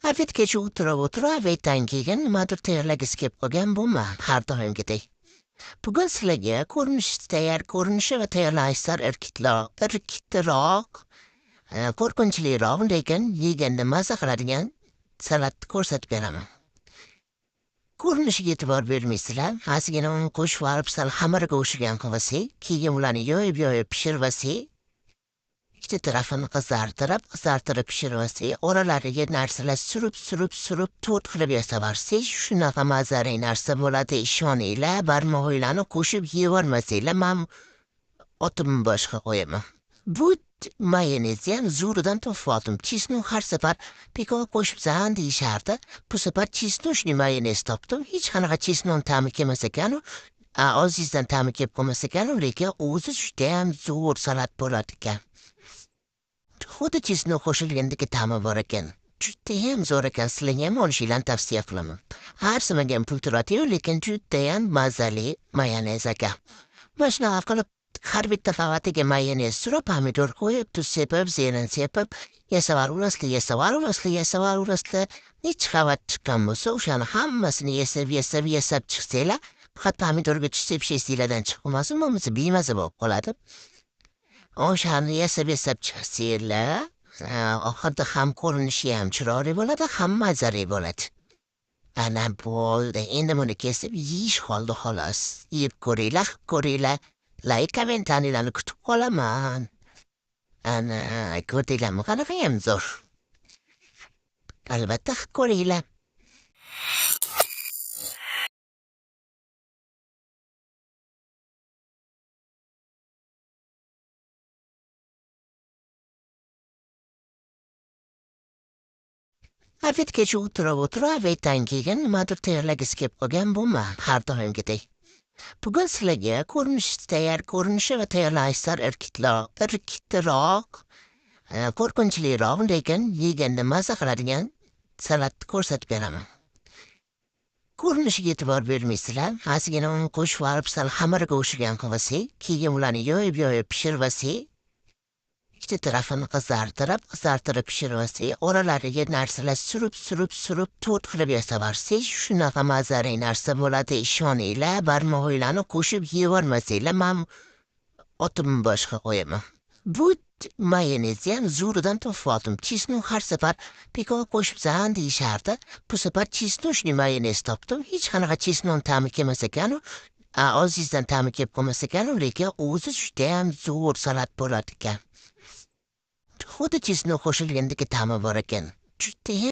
Afet kecha o'tira avaytdan keyin nimadir tayyorlagisi kelib qolgan bo'lma har doimgidek. Bugun sizlarga ko'rinishi va tayyorlanishlar irkitliroq, qo'rqinchliroq lekin yeganda maza qiladigan salatni ko'rsatib beraman. Ko'rinishiga e'tibor bermaysizlar, ozgina uni qo'shib olib sal xamirga o'xshagan qilvasak, keyin ularni yoyib pishirvasak, ikki tarafini qizartirib pishirvasak, oralariga narsalar surib to'rt qilib yasavarsak, shunaqa mazali narsa bo'ladi, ishoninglar, barmog'inglarni qo'shib yevormasanglar, men otimni boshqa qo'yaman. Bu mayonezga ham zo'ridan topib oldim. Chisnu har safar bekor qo'shibsan deyishardi. Bu safar chisnushli mayonez topdim. Hech qanaqa chisnon ta'mi kelmas ekanu, ozizdan ta'mi kelib qolmas ekanu, lekin o'zi judayam zo'r salat bo'lar ekan. Xuddi chisnu qo'shilgandagi ta'mi bor ekan. Judayam zo'r ekan, sizlarga ham olishinglarni tavsiya qilaman. Arzimaga ham pul turadi-yu, lekin judayam mazali mayonez ekan. Mana shunaqa qilib har bitta qavatiga mayonez surib, pomidor qo'yib, tuz sepib, zeyran sepib, yasavarurasizlar. Necha qavat chiqqan bo'lsa, o'shani hammasini yasab chiqsanglar, faqat pomidorga tuz sepishingizlardan chiqmasin, bo'lmasa bemaza bo'lib qoladi. O'shani yasab chiqsanglar, oxirida ham ko'rinishi ham chiroyli bo'ladi, ham mazali bo'ladi. Ana bo'ldi. Endi buni kesib yeyish qoldi xolos. Yeb ko'ringlar. Like, kommentariylarni kutib qolaman. Ana, ko'rdinglarmi, qanaqa ham zo'r. Albatta ko'ringlar. Afet kecha o'tira avaytdan keyin nimadir tayyorlagisi kelib qolgan bo'lma har doimgidek. Bugun sizlarga ko'rinishi va tayyorlanishlar irkitliroq, qo'rqinchliroq lekin yeganda maza qiladigan salatni ko'rsatib beraman. Ko'rinishiga e'tibor bermaysizlar, ozgina uni qo'shib olib sal xamirga o'xshagan qilvasak, keyin ularni yoyib pishirvasak, ikki tarafini qizartirib pishirvasak, oralariga narsalar surib to'rt qilib yasavarsak, shunaqa mazali narsa bo'ladi, ishoninglar, barmog'inglarni qo'shib yevormasanglar, men otimni boshqa qo'yaman. Bu mayonezga ham zo'ridan topib oldim. Chisnu har safar bekor qo'shibsan deyishardi. Bu safar chisnushli mayonez topdim. Hech qanaqa chisnon ta'mi kelmas ekanu, ozizdan ta'mi kelib qolmas ekanu, lekin o'zi judayam zo'r salat bo'lar ekan. Xuddi chisnu qo'shilgandagi ta'mi bor ekan. Judayam